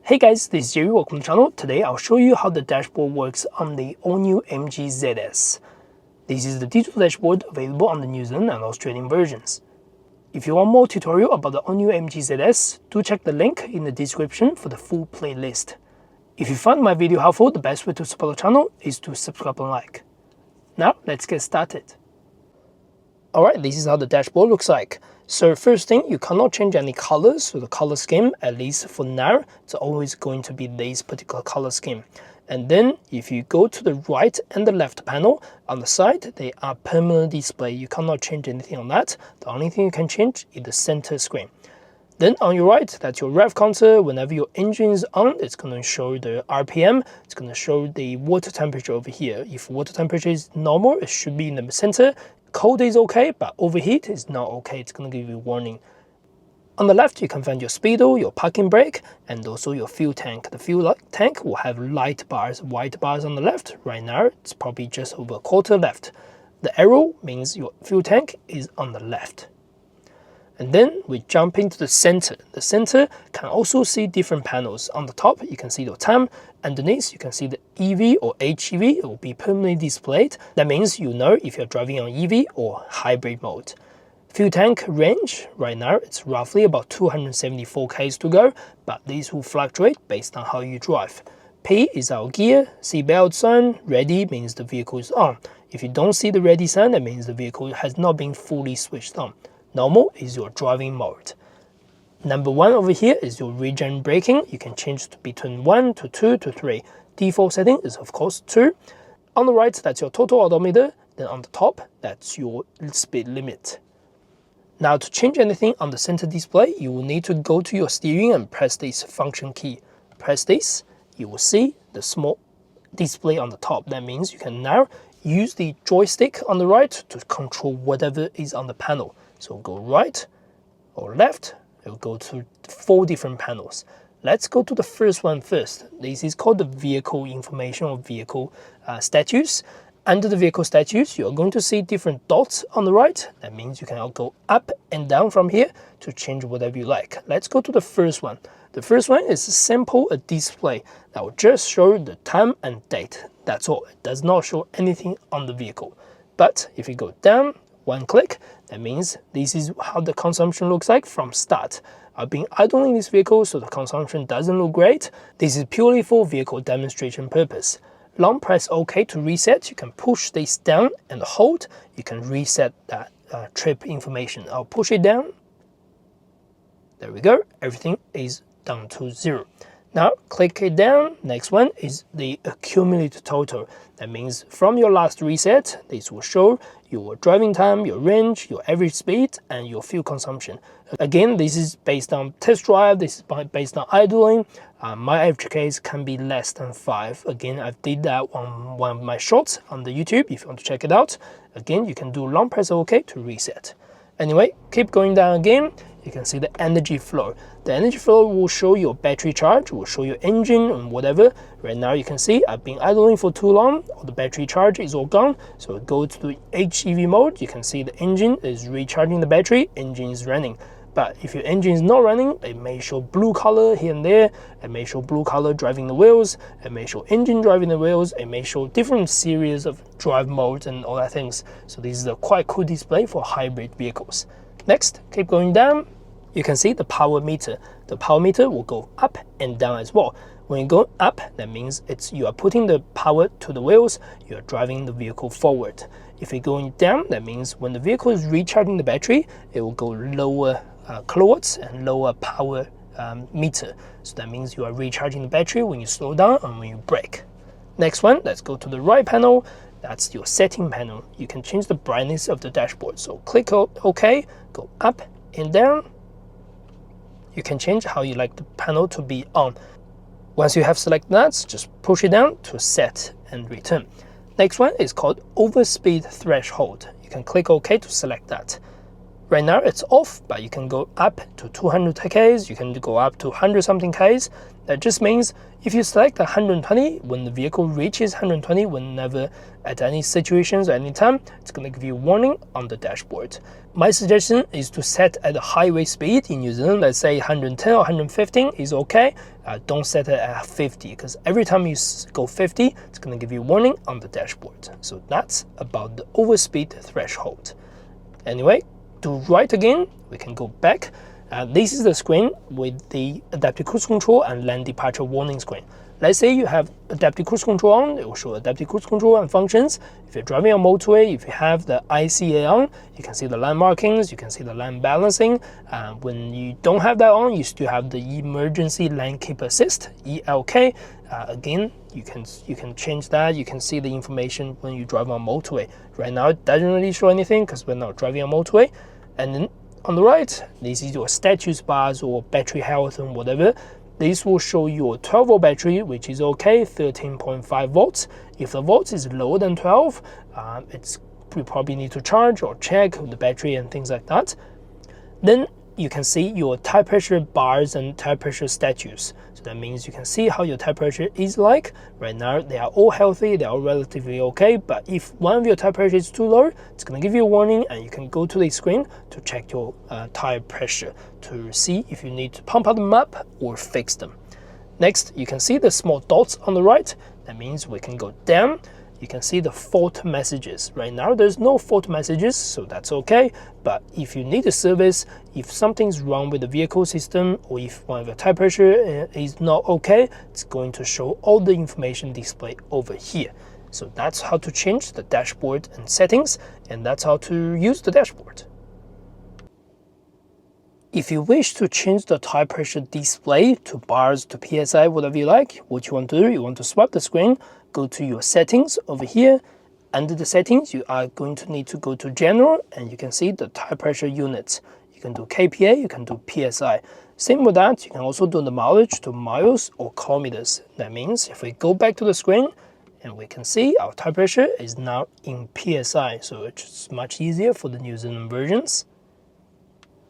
Hey guys, this is Jerry, welcome to the channel. Today I'll show you how the dashboard works on the all-new MG ZS. This is the digital dashboard available on the New Zealand and Australian versions. If you want more tutorial about the all-new MG ZS, do check the link in the description for the full playlist. If you found my video helpful, the best way to support the channel is to subscribe and like. Now let's get started. Alright, this is how the dashboard looks like. So first thing, you cannot change any colors, so the color scheme, at least for now, it's always going to be this particular color scheme. And then if you go to the right and the left panel, on the side, they are permanent display. You cannot change anything on that. The only thing you can change is the center screen. Then on your right, that's your rev counter. Whenever your engine is on, it's going to show the RPM. It's going to show the water temperature over here. If water temperature is normal, it should be in the center. Cold is okay, but overheat is not okay. It's going to give you a warning. On the left, you can find your speedo, your parking brake, and also your fuel tank. The fuel tank will have light bars, white bars on the left. Right now, it's probably just over a quarter left. The arrow means your fuel tank is on the left. And then we jump into the center. The center can also see different panels. On the top, you can see your time. Underneath, you can see the EV or HEV. It will be permanently displayed. That means you know if you're driving on EV or hybrid mode. Fuel tank range, right now, it's roughly about 274 km to go, but these will fluctuate based on how you drive. P is our gear, seatbelt sign, ready means the vehicle is on. If you don't see the ready sign, that means the vehicle has not been fully switched on. Normal is your driving mode. Number 1 over here is your regen braking. You can change between 1 to 2 to 3. Default setting is of course 2. On the right, that's your total odometer. Then on the top, that's your speed limit. Now to change anything on the center display, you will need to go to your steering and press this function key. Press this, you will see the small display on the top. That means you can now use the joystick on the right to control whatever is on the panel. So go right or left, it will go to 4 different panels. Let's go to the first one first. This is called the vehicle information or vehicle status. Under the vehicle status, you're going to see different dots on the right. That means you can go up and down from here to change whatever you like. Let's go to the first one. The first one is simple a display that will just show the time and date. That's all. It does not show anything on the vehicle. But if you go down, one click, that means this is how the consumption looks like from start. I've been idling this vehicle, so the consumption doesn't look great. This is purely for vehicle demonstration purpose. Long press OK to reset. You can push this down and hold. You can reset that trip information. I'll push it down. There we go. Everything is down to 0. Now click it down. Next one is the accumulated total. That means from your last reset, this will show your driving time, your range, your average speed, and your fuel consumption. Again, this is based on test drive. This is based on idling. My average case can be less than 5. Again, I did that on one of my shorts on the YouTube. If you want to check it out, again, you can do long press OK to reset. Anyway, keep going down again. You can see the energy flow. The energy flow will show your battery charge, will show your engine and whatever. Right now you can see I've been idling for too long, the battery charge is all gone. So go to the HEV mode, you can see the engine is recharging the battery, engine is running. But if your engine is not running, it may show blue color here and there. It may show blue color driving the wheels. It may show engine driving the wheels. It may show different series of drive modes and all that things. So this is a quite cool display for hybrid vehicles. Next, keep going down. You can see the power meter. The power meter will go up and down as well. When you go up, that means you are putting the power to the wheels, you are driving the vehicle forward. If you're going down, that means when the vehicle is recharging the battery, it will go lower kilowatts and lower power meter. So that means you are recharging the battery when you slow down and when you brake. Next one, let's go to the right panel. That's your setting panel. You can change the brightness of the dashboard. So click OK, go up and down. You can change how you like the panel to be on. Once you have selected that, just push it down to set and return. Next one is called overspeed threshold. You can click OK to select that. Right now it's off, but you can go up to 200 k's, you can go up to 100 something k's. That just means if you select 120, when the vehicle reaches 120, whenever at any situations or any time, it's going to give you a warning on the dashboard. My suggestion is to set at a highway speed in New Zealand. Let's say 110 or 115 is okay. Don't set it at 50, because every time you go 50, it's going to give you a warning on the dashboard. So that's about the overspeed threshold. Anyway, to right again, we can go back. This is the screen with the adaptive cruise control and lane departure warning screen. Let's say you have adaptive cruise control on, it will show adaptive cruise control and functions. If you're driving on motorway, if you have the ICA on, you can see the lane markings, you can see the lane balancing. When you don't have that on, you still have the emergency lane keep assist, ELK. Again, you can change that. You can see the information when you drive on motorway. Right now, it doesn't really show anything because we're not driving on motorway. And then on the right, this is your status bars or battery health and whatever. This will show you a 12-volt battery, which is okay, 13.5 volts. If the volts is lower than 12, you probably need to charge or check the battery and things like that. Then you can see your tire pressure bars and tire pressure status. So that means you can see how your tire pressure is like. Right now, they are all healthy, they are all relatively okay, but if one of your tire pressure is too low, it's going to give you a warning, and you can go to the screen to check your tire pressure to see if you need to pump out the map or fix them. Next, you can see the small dots on the right. That means we can go down. You can see the fault messages. Right now, there's no fault messages, so that's okay. But if you need a service, if something's wrong with the vehicle system, or if one of your tire pressure is not okay, it's going to show all the information displayed over here. So that's how to change the dashboard and settings, and that's how to use the dashboard. If you wish to change the tire pressure display to bars, to PSI, whatever you like, what you want to do, you want to swap the screen, go to your settings over here. Under the settings, you are going to need to go to general, and you can see the tire pressure units. You can do kPa, you can do PSI. Same with that, you can also do the mileage to miles or kilometers. That means if we go back to the screen, and we can see our tire pressure is now in PSI, so it's much easier for the New Zealand versions.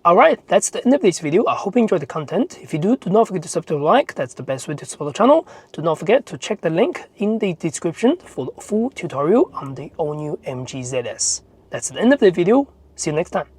Alright, that's the end of this video. I hope you enjoyed the content. If you do not forget to subscribe and like. That's the best way to support the channel. Do not forget to check the link in the description for the full tutorial on the all-new MG ZS. That's the end of the video. See you next time.